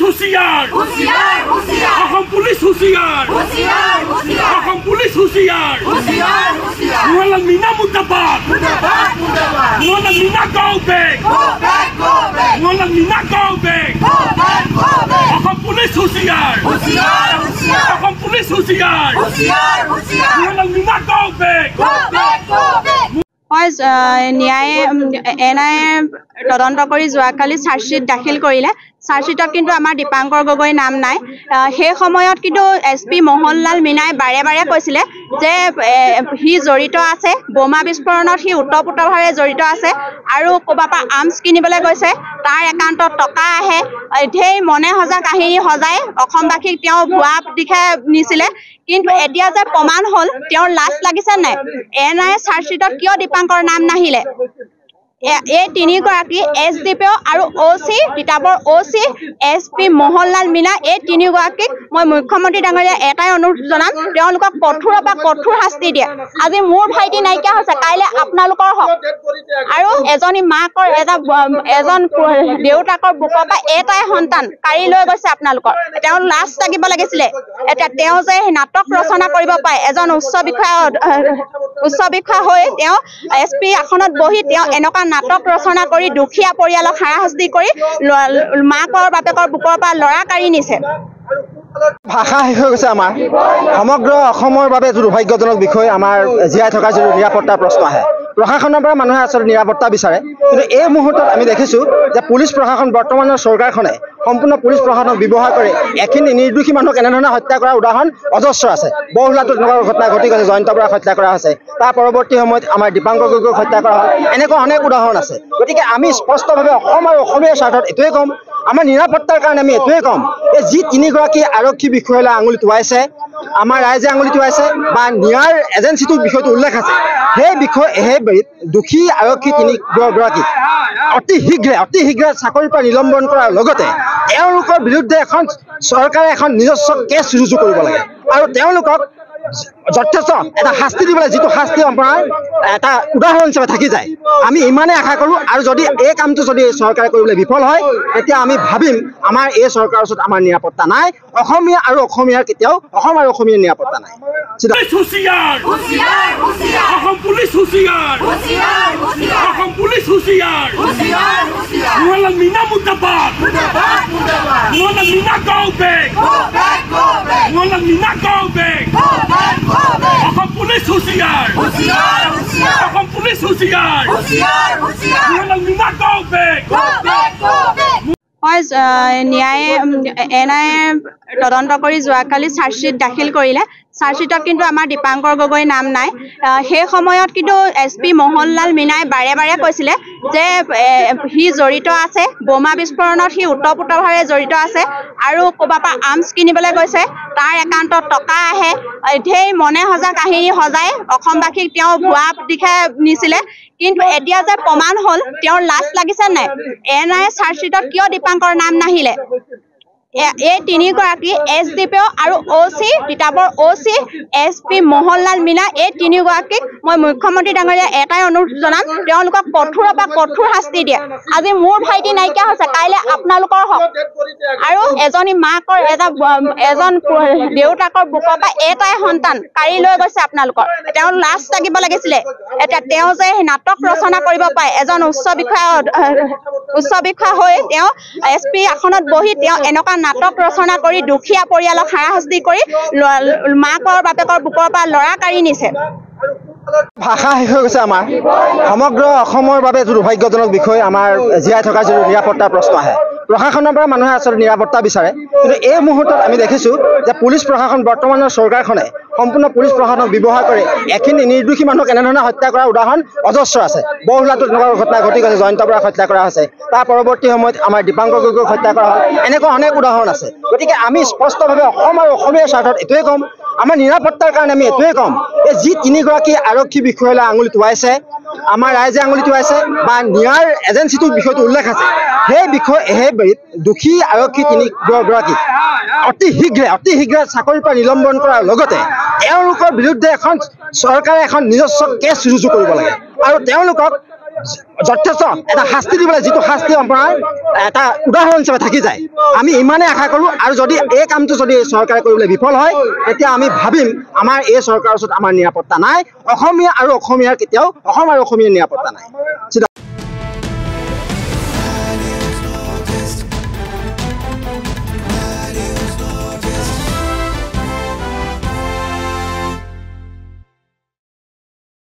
হুঁশিয়ার হুঁশিয়ার হুঁশিয়ার অসম পুলিশ হুঁশিয়ার হুঁশিয়ার হুঁশিয়ার অসম পুলিশ হুঁশিয়ার হুঁশিয়ার হুঁশিয়ার মোহাম্মদ মিনা মুর্দাবাদ মুর্দাবাদ মুর্দাবাদ Mohammad Mina go back Mohammad Mina go back Assam police হুঁশিয়ার হুঁশিয়ার হুঁশিয়ার অসম পুলিশ হুঁশিয়ার হুঁশিয়ার হুঁশিয়ার মোহাম্মদ মিনা গো ব্যাক ন্যায়ে এনআইএ তদন্ত কৰি যোৱাকালি চাৰ্জশ্বিট দাখিল কৰিলে। চাৰ্জশ্বিটত কিন্তু আমাৰ দীপাংকৰ গগৈ নাম নাই। সেই সময়ত কিন্তু SP মোহনলাল মীনাই বাৰে বাৰে কৈছিলে যে সি জড়িত আছে, বোমা বিস্ফোৰণত সি ওতঃপ্ৰোতভাৱে জড়িত আছে আৰু ক'ৰবাৰ পৰা আৰ্মছ কিনিবলৈ গৈছে, তাৰ একাউণ্টত টকা আহে, ঢেৰ মনে সজা কাহিনী সজাই অসমবাসীক তেওঁ ভুৱা দিশে নিছিলে। কিন্তু এতিয়া যে প্ৰমাণ হ'ল, তেওঁৰ লাজ লাগিছে নাই? এনআইএ চাৰ্জশ্বিটত কিয় দীপাংকৰ নাম নাহিলে? এই তিনিগৰাকী SDPO আৰু OC Titabar OC SP Mohanlal Meena, এই তিনিগৰাকীক মই মুখ্যমন্ত্ৰী ডাঙৰীয়া এটাই অনুৰোধ জনাম, তেওঁলোকক কঠোৰৰ পৰা কঠোৰ শাস্তি দিয়ে। আজি মোৰ ভাইটি নাইকিয়া হৈছে, কাইলৈ আপোনালোকৰ হওক। আৰু এজনী মাকৰ এজন দেউতাকৰ বুকৰ পৰা এটাই সন্তান কাঢ়ি লৈ গৈছে আপোনালোকৰ। তেওঁ লাজ লাগিব লাগিছিলে। এতিয়া তেওঁ যে নাটক ৰচনা কৰিব পাৰে, এজন উচ্চ বিষয়া হৈ তেওঁ SP আসনত বহি তেওঁ এনেকুৱা নাটক ৰচনা কৰি দুখীয়া পৰিয়ালক হাৰাশাস্তি কৰি মাকৰ বাপেকৰ বুকৰ পৰা ল'ৰা কাঢ়ি নিছে। ভাষা শেষ হৈ গৈছে আমাৰ। সমগ্ৰ অসমৰ বাবে দুৰ্ভাগ্যজনক বিষয় আমাৰ জীয়াই থকা যিটো নিৰাপত্তাৰ প্ৰশ্ন আহে। প্ৰশাসনৰ পৰা মানুহে আচলতে নিৰাপত্তা বিচাৰে, কিন্তু এই মুহূৰ্তত আমি দেখিছোঁ যে পুলিচ প্ৰশাসন, বৰ্তমানৰ চৰকাৰখনে সম্পূৰ্ণ পুলিচ প্ৰশাসনক ব্যৱহাৰ কৰি এখিনি নিৰ্দোষী মানুহক এনেধৰণে হত্যা কৰাৰ উদাহৰণ অজস্ৰ আছে। বহুলাটো তেনেকুৱা ঘটনা ঘটি গৈছে, জয়ন্ত বৰাক হত্যা কৰা হৈছে, তাৰ পৰৱৰ্তী সময়ত আমাৰ দীপাংকৰ গগৈক হত্যা কৰা হ'ল, এনেকুৱা অনেক উদাহৰণ আছে। গতিকে আমি স্পষ্টভাৱে অসম আৰু অসমীয়াৰ স্বাৰ্থত এইটোৱে ক'ম, আমাৰ নিৰাপত্তাৰ কাৰণে আমি এইটোৱে ক'ম, এই যি তিনিগৰাকী আৰক্ষী বিষয়ালৈ আঙুলি টোৱাইছে, আমাৰ ৰাইজে আঙুলি টোৱাইছে বা নিয়াৰ এজেঞ্চিটোৰ বিষয়টো উল্লেখ আছে, সেই দোষী আৰক্ষী তিনিগৰাকী অতি শীঘ্ৰে চাকৰিৰ পৰা নিলম্বন কৰাৰ লগতে তেওঁলোকৰ বিৰুদ্ধে চৰকাৰে এখন নিজস্ব কেছ ৰুজু কৰিব লাগে আৰু তেওঁলোকক যথেষ্ট এটা শাস্তি দিবলৈ, যিটো শাস্তি আপোনাৰ এটা উদাহৰণ হিচাপে থাকি যায়। আমি ইমানেই আশা কৰোঁ, আৰু যদি এই কামটো যদি চৰকাৰে কৰিবলৈ বিফল হয়, তেতিয়া আমি ভাবিম আমাৰ এই চৰকাৰৰ ওচৰত আমাৰ নিৰাপত্তা নাই, অসমীয়া আৰু অসমীয়াৰ কেতিয়াও অসম আৰু অসমীয়াৰ নিৰাপত্তা নাই। অসম পুলিচ হুঁশিয়াৰ অসম পুলিচ হুঁশিয়াৰ মোহাম্মদ মিনা মুৰ্দাবাদ Mohammad Mina go back Mohammad Mina go back Assam police হুঁশিয়াৰ অসম পুলিচ হুঁশিয়াৰ মোহাম্মদ মিনা গো ব্যাক। ন্যায়ে এনআইএ তদন্ত কৰি যোৱাকালি চাৰ্জশ্বিট দাখিল কৰিলে। চাৰ্জশ্বিটত কিন্তু আমাৰ দীপাংকৰ গগৈ নাম নাই। সেই সময়ত কিন্তু SP মোহনলাল মীনাই বাৰে বাৰে কৈছিলে যে সি জড়িত আছে, বোমা বিস্ফোৰণত সি ওতঃপ্ৰোতভাৱে জড়িত আছে আৰু ক'ৰবাৰ পৰা আৰ্মছ কিনিবলৈ গৈছে, তাৰ একাউণ্টত টকা আহে, ঢেৰ মনে সজা কাহিনী সজাই অসমবাসীক তেওঁ ভুৱা দিশে নিছিলে। কিন্তু এতিয়া যে প্ৰমাণ হ'ল, তেওঁৰ লাজ লাগিছে নাই? এনআইএ চাৰ্জশ্বিটত কিয় দীপাংকৰ নাম নাহিলে? এই তিনিগৰাকী SDPO আৰু OC Titabar OC SP Mohanlal Meena, এই তিনিগৰাকীক মই মুখ্যমন্ত্ৰী ডাঙৰীয়া এটাই অনুৰোধ জনাম, তেওঁলোকক কঠোৰৰ পৰা কঠোৰ শাস্তি দিয়ে। আজি মোৰ ভাইটি নাইকিয়া হৈছে, কাইলৈ আপোনালোকৰ হওক। আৰু এজনী মাকৰ এজন দেউতাকৰ বুকৰ পৰা এটাই সন্তান কাঢ়ি লৈ গৈছে আপোনালোকৰ। তেওঁ লাজ লাগিব লাগিছিলে। এতিয়া তেওঁ যে নাটক ৰচনা কৰিব পাৰে, এজন উচ্চ বিষয়া হৈ তেওঁ SP আসনত বহি তেওঁ এনেকুৱা নাটক ৰচনা কৰি দুখীয়া পৰিয়ালক হাৰাশাস্তি কৰি মাকৰ বাপেকৰ বুকৰ পৰা ল'ৰা কাঢ়ি নিছে। ভাষা শেষ হৈ গৈছে আমাৰ। সমগ্ৰ অসমৰ বাবে দুৰ্ভাগ্যজনক বিষয় আমাৰ জীয়াই থকা যিটো নিৰাপত্তাৰ প্ৰশ্ন আহে। প্ৰশাসনৰ পৰা মানুহে আচলতে নিৰাপত্তা বিচাৰে, কিন্তু এই মুহূৰ্তত আমি দেখিছোঁ যে পুলিচ প্ৰশাসন, বৰ্তমানৰ চৰকাৰখনে সম্পূৰ্ণ পুলিচ প্ৰশাসনক ব্যৱহাৰ কৰি এখিনি নিৰ্দোষী মানুহক এনেধৰণে হত্যা কৰাৰ উদাহৰণ অজস্ৰ আছে। বহুলাটো তেনেকুৱা ঘটনা ঘটি গৈছে, জয়ন্ত বৰাক হত্যা কৰা হৈছে, তাৰ পৰৱৰ্তী সময়ত আমাৰ দীপাংকৰ গগৈক হত্যা কৰা হ'ল, এনেকুৱা অনেক উদাহৰণ আছে। গতিকে আমি স্পষ্টভাৱে অসম আৰু অসমীয়াৰ স্বাৰ্থত এইটোৱে ক'ম, আমাৰ নিৰাপত্তাৰ কাৰণে আমি এইটোৱে ক'ম, এই যি তিনিগৰাকী আৰক্ষী বিষয়ালৈ আঙুলি টোৱাইছে, আমাৰ ৰাইজে আঙুলি টোৱাইছে বা নিয়াৰ এজেঞ্চিটোৰ বিষয়টো উল্লেখ আছে, সেই দোষী আৰক্ষী তিনিগৰাকী অতি শীঘ্ৰে চাকৰিৰ পৰা নিলম্বন কৰাৰ লগতে তেওঁলোকৰ বিৰুদ্ধে চৰকাৰে এখন নিজস্ব কেছ ৰুজু কৰিব লাগে আৰু তেওঁলোকক যথেষ্ট এটা শাস্তি দিবলৈ, যিটো শাস্তি আপোনাৰ এটা উদাহৰণ হিচাপে থাকি যায়। আমি ইমানেই আশা কৰোঁ, আৰু যদি এই কামটো যদি চৰকাৰে কৰিবলৈ বিফল হয়, তেতিয়া আমি ভাবিম আমাৰ এই চৰকাৰৰ ওচৰত আমাৰ নিৰাপত্তা নাই, অসমীয়া আৰু অসমীয়াৰ কেতিয়াও অসম আৰু অসমীয়াৰ নিৰাপত্তা নাই।